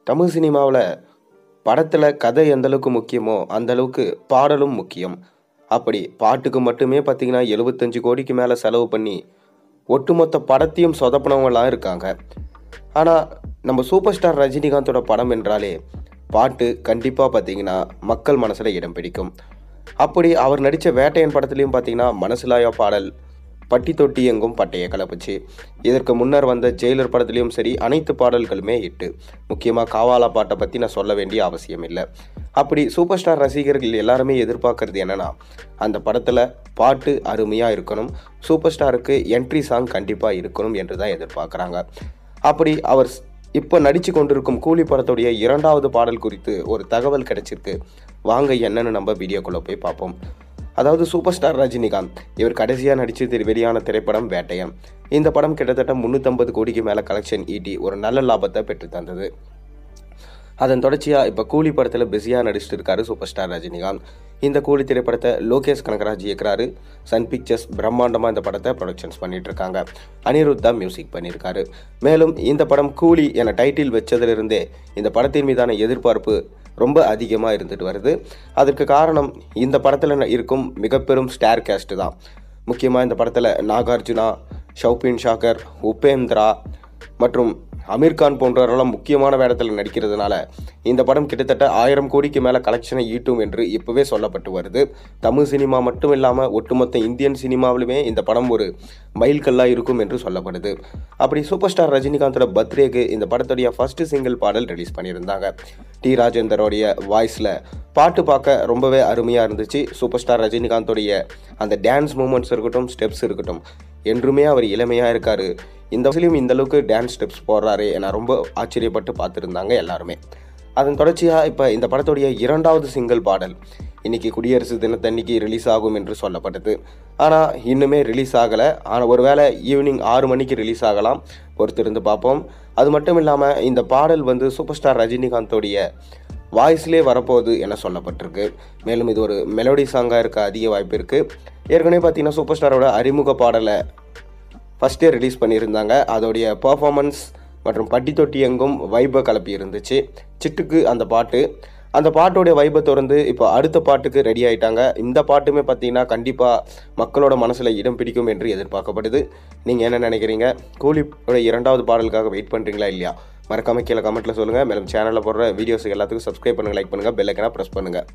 தமிழ் சினிமாவில் படத்தில் கதை எந்த அளவுக்கு முக்கியமோ அந்த அளவுக்கு பாடலும் முக்கியம். அப்படி பாட்டுக்கு மட்டுமே பார்த்தீங்கன்னா 75 கோடிக்கு மேலே செலவு பண்ணி ஒட்டுமொத்த படத்தையும் சொதப்பினவங்களாம் இருக்காங்க. ஆனால் நம்ம சூப்பர் ஸ்டார் ரஜினிகாந்தோட படம் என்றாலே பாட்டு கண்டிப்பாக பார்த்தீங்கன்னா மக்கள் மனசில் இடம் பிடிக்கும். அப்படி அவர் நடித்த வேட்டையன் படத்துலையும் பார்த்தீங்கன்னா மனசிலாயா பாடல் பட்டி தொட்டி எங்கும் பட்டைய கலப்புச்சு. இதற்கு முன்னர் வந்த ஜெயிலர் படத்துலையும் சரி அனைத்து பாடல்களுமே ஹிட்டு. முக்கியமாக காவாலா பாட்டை பற்றி நான் சொல்ல வேண்டிய அவசியம் இல்லை. அப்படி சூப்பர் ஸ்டார் ரசிகர்கள் எல்லாருமே எதிர்பார்க்கறது என்னென்னா, அந்த படத்தில் பாட்டு அருமையாக இருக்கணும், சூப்பர் ஸ்டாருக்கு என்ட்ரி சாங் கண்டிப்பாக இருக்கணும் என்று தான் எதிர்பார்க்குறாங்க. அப்படி அவர் இப்போ நடித்து கொண்டிருக்கும் கூலி படத்துடைய 2வது பாடல் குறித்து ஒரு தகவல் கிடைச்சிருக்கு. வாங்க என்னன்னு நம்ம வீடியோக்குள்ளே போய் பார்ப்போம். அதாவது சூப்பர் ஸ்டார் ரஜினிகாந்த் இவர் கடைசியாக நடித்து வெளியான திரைப்படம் வேட்டையன். இந்த படம் கிட்டத்தட்ட 350 கோடிக்கு மேலே கலெக்ஷன் ஈட்டி ஒரு நல்ல லாபத்தை பெற்று தந்தது. அதன் தொடர்ச்சியாக இப்போ கூலி படத்தில் பிஸியாக நடிச்சுட்டு இருக்காரு சூப்பர் ஸ்டார் ரஜினிகாந்த். இந்த கூலி திரைப்படத்தை லோகேஷ் கனகராஜ் இயக்குறாரு. சன் பிக்சர்ஸ் பிரம்மாண்டமாக இந்த படத்தை ப்ரொடக்ஷன்ஸ் பண்ணிட்டு இருக்காங்க. அனிருத்தா மியூசிக் பண்ணியிருக்காரு. மேலும் இந்த படம் கூலி என டைட்டில் வச்சதிலிருந்தே இந்த படத்தின் மீதான எதிர்பார்ப்பு ரொம்ப அதிகமாக இருந்துட்டு வருது. அதற்கு காரணம் இந்த படத்தில் இருக்கும் மிக பெரும் ஸ்டார் கேஸ்ட் தான். முக்கியமாக இந்த படத்தில் நாகார்ஜுனா, ஷௌபின் ஷாக்கர், உபேந்திரா மற்றும் அமீர்கான் போன்றவரெல்லாம் முக்கியமான வேடத்தில் நடிக்கிறதுனால இந்த படம் கிட்டத்தட்ட 1000 கோடிக்கு மேலே கலெக்ஷனை ஈட்டும் என்று இப்போவே சொல்லப்பட்டு வருது. தமிழ் சினிமா மட்டும் இல்லாமல் ஒட்டுமொத்த இந்தியன் சினிமாவிலுமே இந்த படம் ஒரு மைல்கல்லாக இருக்கும் என்று சொல்லப்படுது. அப்படி சூப்பர் ஸ்டார் ரஜினிகாந்தோட பர்த்டேக்கு இந்த படத்துடைய ஃபர்ஸ்ட் சிங்கிள் பாடல் ரிலீஸ் பண்ணியிருந்தாங்க. டி ராஜேந்தரோடைய வாய்ஸில் பாட்டு பார்க்க ரொம்பவே அருமையாக இருந்துச்சு. சூப்பர் ஸ்டார் ரஜினிகாந்தோடைய அந்த டான்ஸ் மூமெண்ட்ஸ் இருக்கட்டும், ஸ்டெப்ஸ் இருக்கட்டும், என்றுமே அவர் இளமையாக இருக்கார். இந்த வயசுலையும் இந்த அளவுக்கு டான்ஸ் ஸ்டெப்ஸ் போடுறாரு என ரொம்ப ஆச்சரியப்பட்டு பார்த்துருந்தாங்க எல்லாருமே. அதன் தொடர்ச்சியாக இப்போ இந்த படத்துடைய 2வது சிங்கிள் பாடல் இன்றைக்கி குடியரசு தினத்தன்னைக்கு ரிலீஸ் ஆகும் என்று சொல்லப்பட்டது. ஆனால் இன்னுமே ரிலீஸ் ஆகலை. ஆனால் ஒருவேளை ஈவினிங் 6 மணிக்கு ரிலீஸ் ஆகலாம், பொறுத்திருந்து பார்ப்போம். அது மட்டும் இல்லாமல் இந்த பாடல் சூப்பர் ஸ்டார் ரஜினிகாந்தோடைய வாய்ஸ்லேயே வரப்போகுது என சொல்லப்பட்டிருக்கு. மேலும் இது ஒரு மெலோடி சாங்காக இருக்க அதிக வாய்ப்பு இருக்குது. ஏற்கனவே பார்த்தீங்கன்னா சூப்பர் ஸ்டாரோட அறிமுக பாடலை ஃபஸ்ட்டே ரிலீஸ் பண்ணியிருந்தாங்க. அதோடைய பர்ஃபார்மன்ஸ் மற்றும் பட்டி தொட்டி எங்கும் வைபை கலப்பி இருந்துச்சு. சிட்டுக்கு அந்த பாட்டோடைய வைபை தொடர்ந்து இப்போ அடுத்த பாட்டுக்கு ரெடி ஆகிட்டாங்க. இந்த பாட்டுமே பார்த்தீங்கன்னா கண்டிப்பாக மக்களோட மனசில் இடம் பிடிக்கும் என்று எதிர்பார்க்கப்படுது. நீங்கள் என்ன நினைக்கிறீங்க? கூலியோட 2வது பாடலுக்காக வெயிட் பண்ணுறீங்களா இல்லையா? மறக்காமல் கீழே கமெண்ட்டில் சொல்லுங்கள். மேலும் சேனலில் போடுற வீடியோஸ் எல்லாத்துக்கும் சப்ஸ்கிரைப் பண்ணுங்கள், லைக் பண்ணுங்கள், பெல் ஐக்கனை ப்ரெஸ் பண்ணுங்கள்.